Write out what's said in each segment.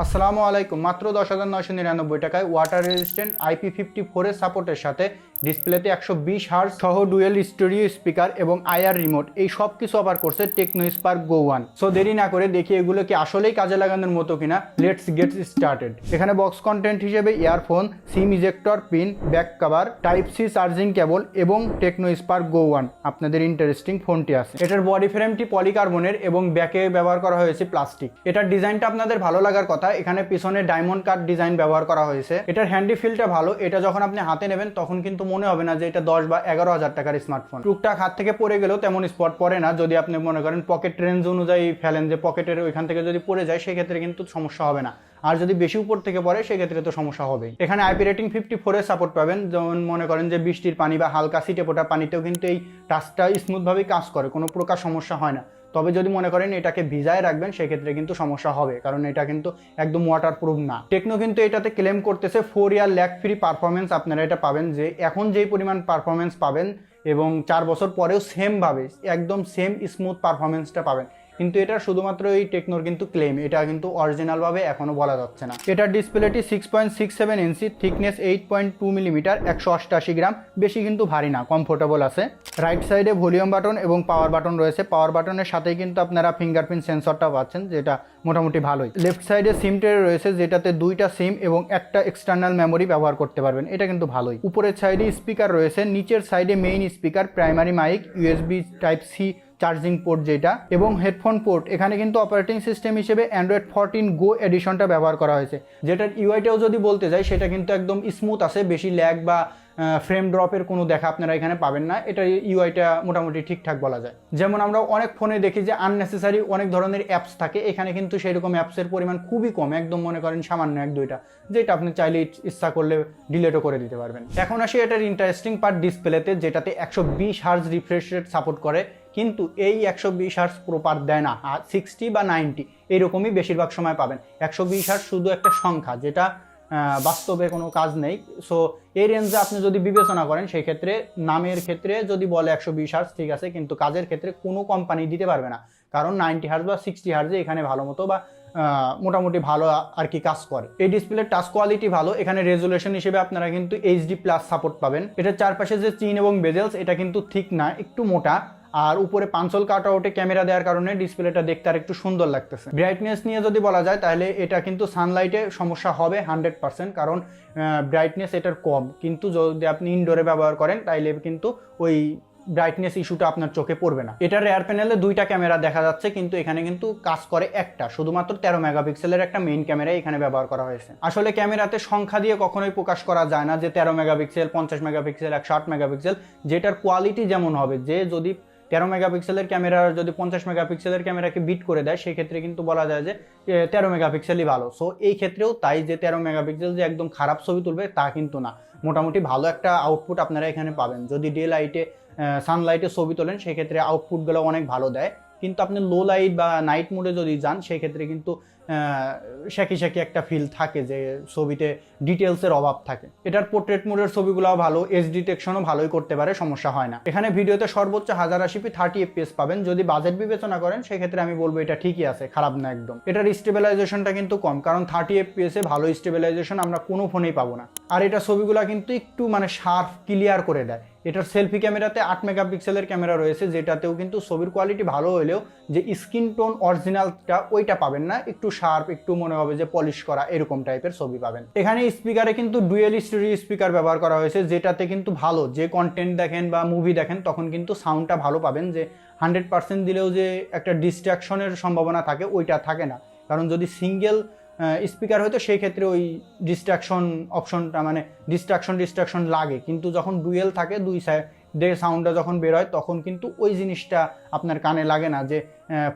আসসালামু আলাইকুম। মাত্র 10,999 টাকায় ওয়াটার রেজিস্ট্যান্ট IP54 এর সাপোর্টের সাথে ডিসপ্লেতে 120 হার্জ সহ ডুয়েল স্টেরিও স্পিকার এবং আইআর রিমোট এই সব কিছু অফার করছে টেকনো স্পার্ক গো 1। সো দেরি না করে দেখি এগুলো কি আসলেই কাজে লাগানোর মতো কিনা। Let's get started. এখানে বক্স কন্টেন্ট হিসেবে earphone, sim ejector pin, back cover, type C charging cable এবং টেকনো স্পার্ক গো 1 আপনাদের ইন্টারেস্টিং ফোনটি আছে। এটার বডি ফ্রেমটি পলিকার্বনের এবং ব্যাকে ব্যবহার করা হয়েছে প্লাস্টিক। এটার ডিজাইনটা আপনাদের ভালো লাগার কথা। এখানে পিছনে ডায়মন্ড কাট ডিজাইন ব্যবহার করা হয়েছে। এটার হ্যান্ডি ফিলটা ভালো। এটা যখন আপনি হাতে নেবেন তখন কিন্তু মনে হবে না যে এটা 10 বা 11,000 টাকার স্মার্টফোন। টুকটাক হাত থেকে পড়ে গেলেও তেমন স্পট পড়ে না। যদি আপনি মনে করেন পকেট রেঞ্জ অনুযায়ী ফেলেন, যে পকেটের ওইখান থেকে যদি পড়ে যায় সেক্ষেত্রে কিন্তু সমস্যা হবে না। আর যদি বেশি উপর থেকে পড়ে সেক্ষেত্রে তো সমস্যা হবেই। এখানে IP রেটিং 54 এর সাপোর্ট পাবেন। যেমন মনে করেন যে বৃষ্টির পানি বা হালকা ছিটে ফোটা পানিতেও কিন্তু এই টাচটা স্মুথভাবেই কাজ করে, কোনো প্রকার সমস্যা হয় না। তবে যদি মনে করেন এটাকে ভিজায় রাখবেন সেক্ষেত্রে কিন্তু সমস্যা হবে, কারণ এটা কিন্তু একদম ওয়াটারপ্রুফ না। টেকনো কিন্তু এটাতে ক্লেম করতেছে 4 ইয়ার ল্যাগ ফ্রি পারফরমেন্স আপনারা এটা পাবেন, যে এখন যেই পরিমাণ পারফরমেন্স পাবেন এবং 4 বছর পরেও সেমভাবে একদম সেম স্মুথ পারফরমেন্সটা পাবেন। কিন্তু এটা শুধুমাত্র এই টেকনোর কিন্তু ক্লেম, এটা কিন্তু অরিজিনাল ভাবে এখনো বলা যাচ্ছে না। এটার ডিসপ্লেটি 6.67 ইঞ্চি, থিকনেস 8.2 মিলিমিটার, 188 গ্রাম, বেশি কিন্তু ভারী না, কমফোর্টেবল আছে। রাইট সাইডে ভলিউম বাটন এবং পাওয়ার বাটন রয়েছে। পাওয়ার বাটনের সাথেই কিন্তু আপনারা ফিঙ্গারপ্রিন্ট সেন্সরটা পাচ্ছেন, যেটা মোটামুটি ভালোই। লেফট সাইডে সিম ট্রে রয়েছে, যেটাতে 2টা সিম এবং একটা এক্সটার্নাল মেমোরি ব্যবহার করতে পারবেন, এটা কিন্তু ভালোই। উপরের সাইডে স্পিকার রয়েছে, নিচের সাইডে main speaker, primary mic, USB type C charging port যেটা, এবং হেডফোন পোর্ট। এখানে কিন্তু অপারেটিং সিস্টেম হিসেবে অ্যান্ড্রয়েড 14 গো এডিশনটা ব্যবহার করা হয়েছে, যেটার ইউআইটাও যদি বলতে যাই সেটা কিন্তু একদম স্মুথ আছে, বেশি ল্যাগ বা ফ্রেম ড্রপের কোনো দেখা আপনারা এখানে পাবেন না। এটা ইউআইটা মোটামুটি ঠিকঠাক বলা যায়। যেমন আমরা অনেক ফোনে দেখি যে আননেসেসারি অনেক ধরনের অ্যাপস থাকে, এখানে কিন্তু সেরকম অ্যাপসের পরিমাণ খুবই কম, একদম মনে করেন সামান্য 1-2টা, যেটা আপনি চাইলে ইচ্ছা করলে ডিলেটও করে দিতে পারবেন। এখন আসি এটার ইন্টারেস্টিং পার্ট ডিসপ্লেতে, যেটাতে 120 হার্জ রিফ্রেশ রেট সাপোর্ট করে, কিন্তু এই 120 হার্জ প্রপার দেয় না। আর 60 বা 90 এইরকমই বেশিরভাগ সময় পাবেন। 120 হার্জ শুধু একটা সংখ্যা, যেটা বাস্তবে কোনো কাজ নেই। সো এই রেঞ্জে আপনি যদি বিবেচনা করেন সেই ক্ষেত্রে নামের ক্ষেত্রে যদি বলে 120 হার্জ ঠিক আছে, কিন্তু কাজের ক্ষেত্রে কোনো কোম্পানি দিতে পারবে না, কারণ 90 হার্জ বা 60 হার্জে এখানে ভালো মতো বা মোটামুটি ভালো আর কি কাজ করে। এই ডিসপ্লের টাচ কোয়ালিটি ভালো। এখানে রেজুলেশন হিসেবে আপনারা কিন্তু HD+ সাপোর্ট পাবেন। এটার চারপাশে যে চিন এবং বেজেলস, এটা কিন্তু ঠিক না, একটু মোটা। আর উপরে পাঞ্চল কাটআউটে ক্যামেরা দেওয়ার কারণে ডিসপ্লেটা দেখতে আর একটু সুন্দর লাগতেছে। ব্রাইটনেস নিয়ে যদি বলা যায় তাহলে এটা কিন্তু সানলাইটে সমস্যা হবে 100%, কারণ ব্রাইটনেস এটার কম। কিন্তু যদি আপনি ইনডোরে ব্যবহার করেন তাইলে কিন্তু ওই ব্রাইটনেস ইস্যুটা আপনার চোখে পড়বে না। এটার রেয়ার প্যানেলে 2টা ক্যামেরা দেখা যাচ্ছে, কিন্তু এখানে কিন্তু কাজ করে একটা, শুধুমাত্র 13 মেগাপিক্সেলের একটা মেইন ক্যামেরা এখানে ব্যবহার করা হয়েছে। আসলে ক্যামেরাতে সংখ্যা দিয়ে কখনোই প্রকাশ করা যায় না যে 13 মেগাপিক্সেল, 50 মেগাপিক্সেল, 108 মেগাপিক্সেল। যেটার কোয়ালিটি যেমন হবে, যে যদি 13 মেগাপিক্সেলের ক্যামেরা যদি 50 মেগাপিক্সেলের ক্যামেরাকে বিট করে দেয় সেক্ষেত্রে কিন্তু বলা যায় যে 13 মেগাপিক্সেলই ভালো। সো এই ক্ষেত্রেও তাই, যে 13 মেগাপিক্সেল যে একদম খারাপ ছবি তুলবে তা কিন্তু না, মোটামুটি ভালো একটা আউটপুট আপনারা এখানে পাবেন। যদি ডে লাইটে সানলাইটে ছবি তোলেন সেক্ষেত্রে আউটপুটগুলো অনেক ভালো দেয়, কিন্তু আপনি লো লাইট বা নাইট মোডে যদি যান সেক্ষেত্রে কিন্তু শাকি একটা ফিল থাকে, যে ছবিতে ডিটেলসের অভাব থাকে। এটার পোর্ট্রেট মোডের ছবিগুলোও ভালো, এজ ডিটেকশনও ভালোই করতে পারে, সমস্যা হয় না। এখানে ভিডিওতে সর্বোচ্চ 1080p 30 fps পাবেন। যদি বাজেট বিবেচনা করেন সেক্ষেত্রে আমি বলবো এটা ঠিকই আছে, খারাপ না একদম। এটার স্টেবিলাইজেশনটা কিন্তু কম, কারণ 30 fps এ ভালো স্টেবিলাইজেশন আমরা কোনো ফোনেই পাবো না। আর এটা ছবিগুলো কিন্তু একটু মানে শার্প ক্লিয়ার করে দেয়। এটার সেলফি ক্যামেরাতে 8 মেগাপিক্সেলের ক্যামেরা রয়েছে, যেটাতেও কিন্তু ছবির কোয়ালিটি ভালো হলেও যে স্কিন টোন অরিজিনালটা ওইটা পাবেন না, একটু শার্প, একটু মনে হবে যে পলিশ করা এরকম টাইপের ছবি পাবেন। এখানে স্পিকারে কিন্তু ডুয়েল স্টেরিও স্পিকার ব্যবহার করা হয়েছে, যেটাতে কিন্তু ভালো, যে কন্টেন্ট দেখেন বা মুভি দেখেন তখন কিন্তু সাউন্ডটা ভালো পাবেন। যে 100% দিলেও যে একটা ডিস্ট্রাকশনের সম্ভাবনা থাকে ওইটা থাকে না, কারণ যদি সিঙ্গেল স্পিকার হয়তো সেই ক্ষেত্রে ওই ডিস্ট্রাকশন অপশনটা মানে ডিস্ট্রাকশন লাগে, কিন্তু যখন ডুয়েল থাকে দুই সাইডে সাউন্ডটা যখন বের হয় তখন কিন্তু ওই জিনিসটা আপনার কানে লাগে না, যে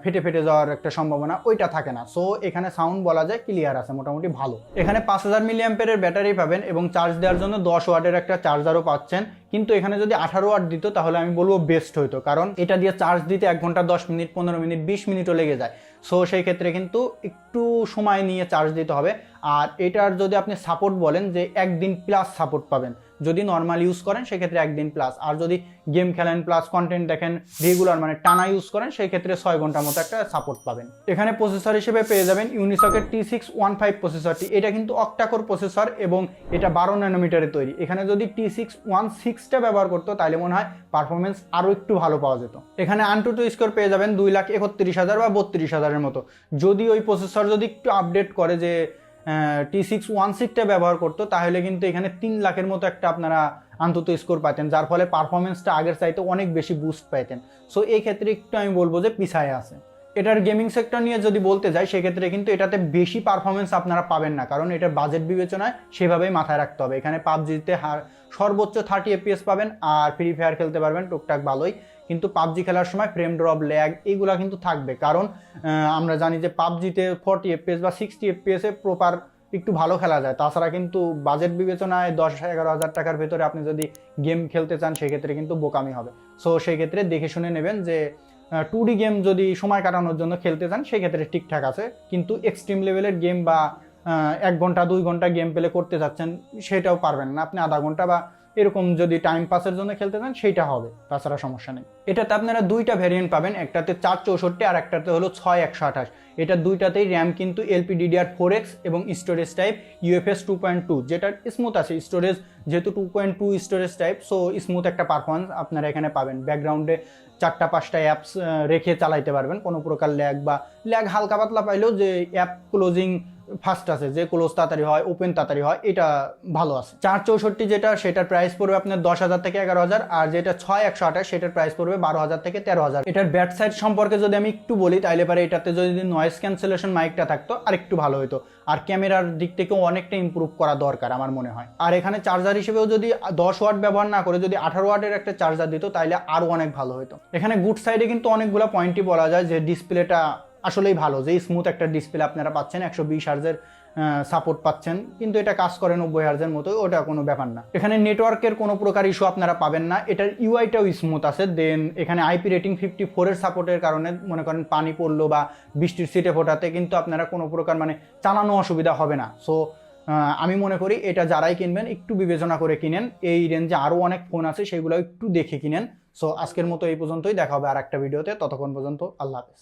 ফেটে যাওয়ার একটা সম্ভাবনা ওইটা থাকে না। সো এখানে সাউন্ড বলা যায় ক্লিয়ার আছে, মোটামুটি ভালো। এখানে 5000 মিলিঅ্যাম্পিয়ারের ব্যাটারি পাবেন এবং চার্জ দেওয়ার জন্য 10 ওয়াটের একটা চার্জারও পাচ্ছেন। কিন্তু এখানে যদি 18 ওয়াট দিত তাহলে আমি বলবো বেস্ট হইতো, কারণ এটা দিয়ে চার্জ দিতে 1 ঘন্টা 10 মিনিট, 15 মিনিট, 20 মিনিটও লেগে যায়। সো সেই ক্ষেত্রে কিন্তু একটু সময় নিয়ে চার্জ দিতে হবে। আর এটার যদি আপনি সাপোর্ট বলেন যে 1 দিন প্লাস সাপোর্ট পাবেন, যদি নর্মাল ইউজ করেন সেক্ষেত্রে 1 দিন প্লাস, আর যদি গেম খেলেন প্লাস কন্টেন্ট দেখেন রেগুলার মানে টানা ইউজ করেন সেই ক্ষেত্রে 6 ঘন্টার মতো একটা সাপোর্ট পাবেন। এখানে প্রসেসর হিসেবে পেয়ে যাবেন ইউনিসকের T615 প্রসেসরটি। এটা কিন্তু অক্টাকোর প্রসেসর এবং এটা 12 ন্যানোমিটারে তৈরি। এখানে যদি T616টা ব্যবহার করতো তাহলে মনে হয় পারফরমেন্স আরও একটু ভালো পাওয়া যেত। এখানে AnTuTu স্কোর পেয়ে যাবেন 2,31,000 বা 32,000-এর মতো। যদি ওই প্রসেসর যদি একটু আপডেট করে যে T616টা ব্যবহার করতো তাহলে কিন্তু এখানে 3 লাখের মতো একটা আপনারা AnTuTu স্কোর পাইতেন, যার ফলে পারফরমেন্সটা আগের চাইতে অনেক বেশি বুস্ট পাইতেন। সো এই ক্ষেত্রে একটু আমি বলবো যে পিছায় আছে। এটার গেমিং সেক্টর নিয়ে যদি বলতে যাই সেক্ষেত্রে কিন্তু এটাতে বেশি পারফরমেন্স আপনারা পাবেন না, কারণ এটার বাজেট বিবেচনায় সেভাবেই মাথায় রাখতে হবে। এখানে পাবজিতে সর্বোচ্চ 30 FPS পাবেন আর ফ্রি ফায়ার খেলতে পারবেন টুকটাক ভালোই, কিন্তু পাবজি খেলার সময় ফ্রেম ড্রপ ল্যাগ এগুলা কিন্তু থাকবে, কারণ আমরা জানি যে পাবজিতে 40 FPS বা 60 FPS এ প্রপার একটু ভালো খেলা যায়। তাছাড়া কিন্তু বাজেট বিবেচনায় 10-11 হাজার টাকার ভেতরে আপনি যদি গেম খেলতে চান সেক্ষেত্রে কিন্তু বোকামি হবে। সো সেই ক্ষেত্রে দেখে শুনে নেবেন যে 2D গেম যদি সময় কাটানোর জন্য খেলতে চান সেক্ষেত্রে ঠিকঠাক আছে, কিন্তু এক্সট্রিম লেভেলের গেম বা 1 ঘন্টা 2 ঘন্টা গেম প্লে করতে যাচ্ছেন সেটাও পারবেন না। আপনি আধা ঘন্টা বা এরকম যদি টাইম পাসের জন্য খেলতে চান সেইটা হবে, তাছাড়া সমস্যা নেই। এটাতে আপনারা দুইটা ভ্যারিয়েন্ট পাবেন, একটাতে 464 আর একটাতে হলো 6128। এটা দুইটাতেই র্যাম কিন্তু LPDDR4X এবং স্টোরেজ টাইপ UFS 2.2, যেটা স্মুথ আছে স্টোরেজ, যেহেতু 2.2 স্টোরেজ টাইপ, সো স্মুথ একটা পারফরমেন্স আপনারা এখানে পাবেন। ব্যাকগ্রাউন্ডে 4-5টা অ্যাপস রেখে চালাইতে পারবেন, কোনো প্রকার ল্যাগ হালকা পাতলা পাইলেও যে অ্যাপ ক্লোজিং ফাস্ট আছে, যে ক্লোজ তাড়াতাড়ি হয় ওপেন তাড়াতাড়ি হয়, এটা ভালো আছে। 464 যেটা সেটার প্রাইস পড়বে আপনার 10,000 থেকে 11,000, আর যেটা 6128 সেটার প্রাইস পড়বে 12,000 থেকে 13,000। এটার ব্যাট সাইড সম্পর্কে যদি আমি একটু বলি তাহলে পারে এটাতে যদি নয়েজ ক্যান্সেলেশন মাইকটা থাকতো আর একটু ভালো হতো, আর ক্যামেরার দিক থেকেও অনেকটা ইম্প্রুভ করা দরকার আমার মনে হয়। আর এখানে চার্জার হিসেবেও যদি 10 ওয়াট ব্যবহার না করে যদি 18 ওয়াটের একটা চার্জার দিত তাহলে আরও অনেক ভালো হতো। এখানে গুড সাইডে কিন্তু অনেকগুলো পয়েন্টই বলা যায়, যে ডিসপ্লেটা আসলেই ভালো, যে স্মুথ একটা ডিসপ্লে আপনারা পাচ্ছেন, 120 হার্জের সাপোর্ট পাচ্ছেন, কিন্তু এটা কাজ করে 90 হার্জের মতো, ওটা কোনো ব্যাপার না। এখানে নেটওয়ার্কের কোনো প্রকার ইস্যু আপনারা পাবেন না। এটার ইউআইটাও স্মুথ আছে। দেন এখানে IP রেটিং 54-এর সাপোর্টের কারণে মনে করেন পানি পড়লো বা বৃষ্টির ছিটে ফোটাতে কিন্তু আপনারা কোনো প্রকার মানে চালানো অসুবিধা হবে না। সো আমি মনে করি এটা যারাই কিনবেন একটু বিবেচনা করে কিনেন। এই রেঞ্জে আরও অনেক ফোন আছে, সেগুলো একটু দেখে কিনেন। সো আজকের মতো এই পর্যন্তই, দেখা হবে আর একটা ভিডিওতে। ততক্ষণ পর্যন্ত আল্লাহ হাফেজ।